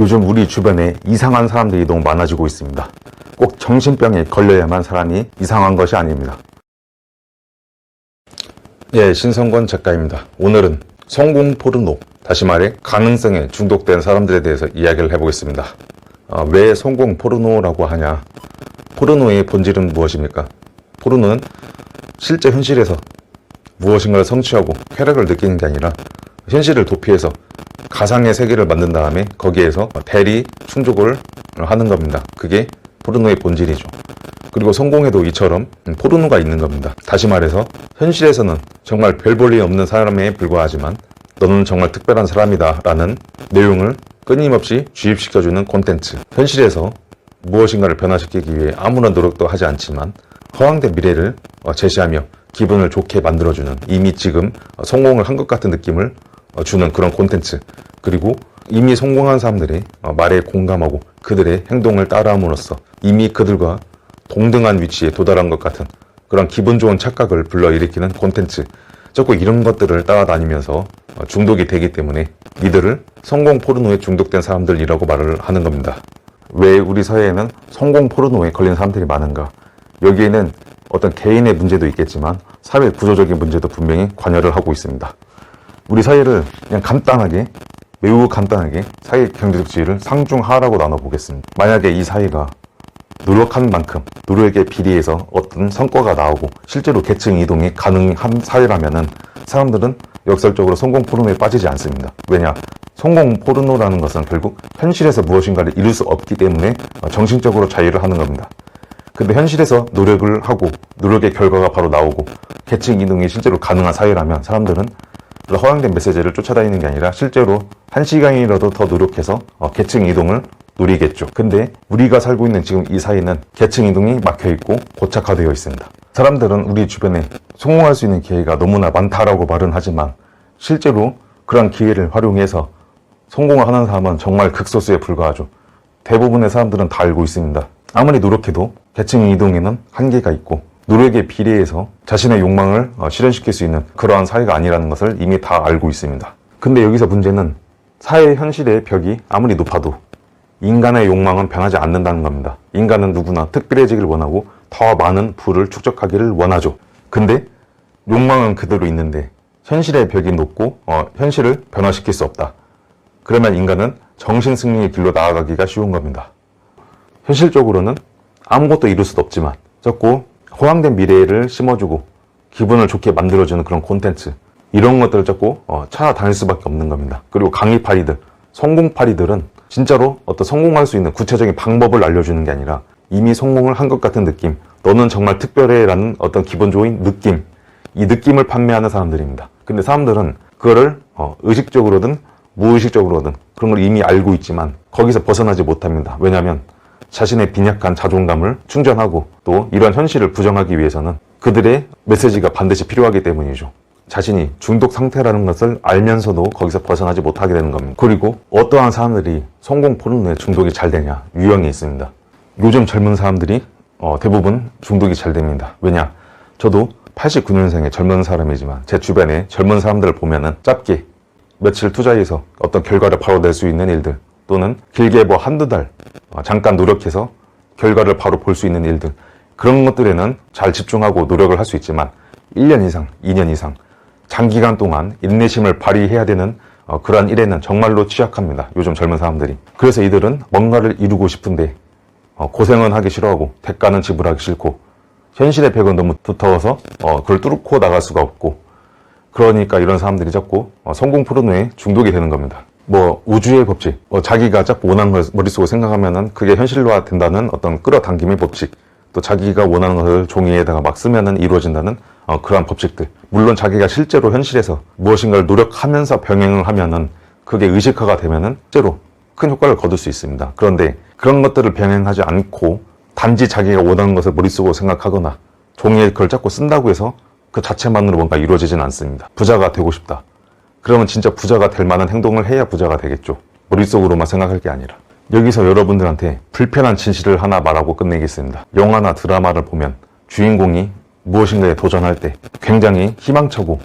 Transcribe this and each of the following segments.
요즘 우리 주변에 이상한 사람들이 너무 많아지고 있습니다. 꼭 정신병에 걸려야만 사람이 이상한 것이 아닙니다. 예, 신성권 작가입니다. 오늘은 성공 포르노, 다시 말해 가능성에 중독된 사람들에 대해서 이야기를 해보겠습니다. 왜 성공 포르노라고 하냐? 포르노의 본질은 무엇입니까? 포르노는 실제 현실에서 무엇인가를 성취하고 쾌락을 느끼는 게 아니라 현실을 도피해서 가상의 세계를 만든 다음에 거기에서 대리 충족을 하는 겁니다. 그게 포르노의 본질이죠. 그리고 성공에도 이처럼 포르노가 있는 겁니다. 다시 말해서 현실에서는 정말 별 볼 일 없는 사람에 불과하지만 너는 정말 특별한 사람이다 라는 내용을 끊임없이 주입시켜주는 콘텐츠. 현실에서 무엇인가를 변화시키기 위해 아무런 노력도 하지 않지만 허황된 미래를 제시하며 기분을 좋게 만들어주는, 이미 지금 성공을 한 것 같은 느낌을 주는 그런 콘텐츠. 그리고 이미 성공한 사람들의 말에 공감하고 그들의 행동을 따라함으로써 이미 그들과 동등한 위치에 도달한 것 같은 그런 기분 좋은 착각을 불러일으키는 콘텐츠. 자꾸 이런 것들을 따라다니면서 중독이 되기 때문에 이들을 성공 포르노에 중독된 사람들이라고 말을 하는 겁니다. 왜 우리 사회에는 성공 포르노에 걸린 사람들이 많은가? 여기에는 어떤 개인의 문제도 있겠지만 사회 구조적인 문제도 분명히 관여를 하고 있습니다. 우리 사회를 그냥 간단하게, 매우 간단하게 사회 경제적 지위를 상중하라고 나눠보겠습니다. 만약에 이 사회가 노력한 만큼 노력에 비례해서 어떤 성과가 나오고 실제로 계층 이동이 가능한 사회라면은 사람들은 역설적으로 성공 포르노에 빠지지 않습니다. 왜냐? 성공 포르노라는 것은 결국 현실에서 무엇인가를 이룰 수 없기 때문에 정신적으로 자유를 하는 겁니다. 근데 현실에서 노력을 하고 노력의 결과가 바로 나오고 계층 이동이 실제로 가능한 사회라면 사람들은 허황된 메시지를 쫓아다니는 게 아니라 실제로 1시간이라도 더 노력해서 계층 이동을 누리겠죠. 근데 우리가 살고 있는 지금 이 사회는 계층 이동이 막혀있고 고착화되어 있습니다. 사람들은 우리 주변에 성공할 수 있는 기회가 너무나 많다라고 말은 하지만 실제로 그런 기회를 활용해서 성공을 하는 사람은 정말 극소수에 불과하죠. 대부분의 사람들은 다 알고 있습니다. 아무리 노력해도 계층 이동에는 한계가 있고 노력에 비례해서 자신의 욕망을 실현시킬 수 있는 그러한 사회가 아니라는 것을 이미 다 알고 있습니다. 근데 여기서 문제는 사회 현실의 벽이 아무리 높아도 인간의 욕망은 변하지 않는다는 겁니다. 인간은 누구나 특별해지길 원하고 더 많은 부를 축적하기를 원하죠. 근데 욕망은 그대로 있는데 현실의 벽이 높고 현실을 변화시킬 수 없다. 그러면 인간은 정신승리의 길로 나아가기가 쉬운 겁니다. 현실적으로는 아무것도 이룰 수도 없지만 자꾸 허황된 미래를 심어주고 기분을 좋게 만들어주는 그런 콘텐츠, 이런 것들을 자꾸 찾아다닐 수밖에 없는 겁니다. 그리고 강의파리들, 성공파리들은 진짜로 어떤 성공할 수 있는 구체적인 방법을 알려주는 게 아니라 이미 성공을 한 것 같은 느낌, 너는 정말 특별해 라는 어떤 기분 좋은 느낌, 이 느낌을 판매하는 사람들입니다. 근데 사람들은 그거를 의식적으로든 무의식적으로든 그런 걸 이미 알고 있지만 거기서 벗어나지 못합니다. 왜냐하면 자신의 빈약한 자존감을 충전하고 또 이러한 현실을 부정하기 위해서는 그들의 메시지가 반드시 필요하기 때문이죠. 자신이 중독 상태라는 것을 알면서도 거기서 벗어나지 못하게 되는 겁니다. 그리고 어떠한 사람들이 성공 포르노에 중독이 잘 되냐? 유형이 있습니다. 요즘 젊은 사람들이 대부분 중독이 잘 됩니다. 왜냐? 저도 89년생의 젊은 사람이지만 제 주변에 젊은 사람들을 보면은 짧게 며칠 투자해서 어떤 결과를 바로 낼 수 있는 일들, 또는 길게 한두 달 잠깐 노력해서 결과를 바로 볼 수 있는 일들, 그런 것들에는 잘 집중하고 노력을 할 수 있지만 1년 이상, 2년 이상 장기간 동안 인내심을 발휘해야 되는 그러한 일에는 정말로 취약합니다. 요즘 젊은 사람들이. 그래서 이들은 뭔가를 이루고 싶은데 고생은 하기 싫어하고 대가는 지불하기 싫고 현실의 벽은 너무 두터워서 그걸 뚫고 나갈 수가 없고, 그러니까 이런 사람들이 자꾸 성공 포르노에 중독이 되는 겁니다. 우주의 법칙, 자기가 자꾸 원하는 걸 머릿속으로 생각하면은 그게 현실화 된다는 어떤 끌어당김의 법칙, 또 자기가 원하는 것을 종이에다가 막 쓰면은 이루어진다는 그러한 법칙들. 물론 자기가 실제로 현실에서 무엇인가를 노력하면서 병행을 하면은 그게 의식화가 되면은 실제로 큰 효과를 거둘 수 있습니다. 그런데 그런 것들을 병행하지 않고 단지 자기가 원하는 것을 머릿속으로 생각하거나 종이에 그걸 자꾸 쓴다고 해서 그 자체만으로 뭔가 이루어지진 않습니다. 부자가 되고 싶다. 그러면 진짜 부자가 될 만한 행동을 해야 부자가 되겠죠. 머릿속으로만 생각할 게 아니라. 여기서 여러분들한테 불편한 진실을 하나 말하고 끝내겠습니다. 영화나 드라마를 보면 주인공이 무엇인가에 도전할 때 굉장히 희망차고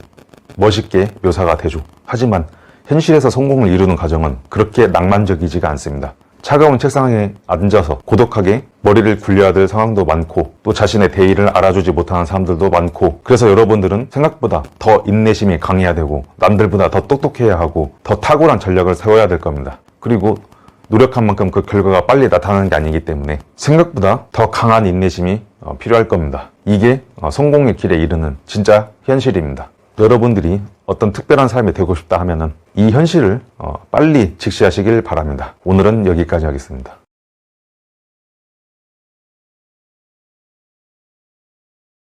멋있게 묘사가 되죠. 하지만 현실에서 성공을 이루는 과정은 그렇게 낭만적이지가 않습니다. 차가운 책상에 앉아서 고독하게 머리를 굴려야 될 상황도 많고 또 자신의 대의를 알아주지 못하는 사람들도 많고, 그래서 여러분들은 생각보다 더 인내심이 강해야 되고 남들보다 더 똑똑해야 하고 더 탁월한 전략을 세워야 될 겁니다. 그리고 노력한 만큼 그 결과가 빨리 나타나는 게 아니기 때문에 생각보다 더 강한 인내심이 필요할 겁니다. 이게 성공의 길에 이르는 진짜 현실입니다. 여러분들이 어떤 특별한 삶이 되고 싶다 하면은 이 현실을 빨리 직시하시길 바랍니다. 오늘은 여기까지 하겠습니다.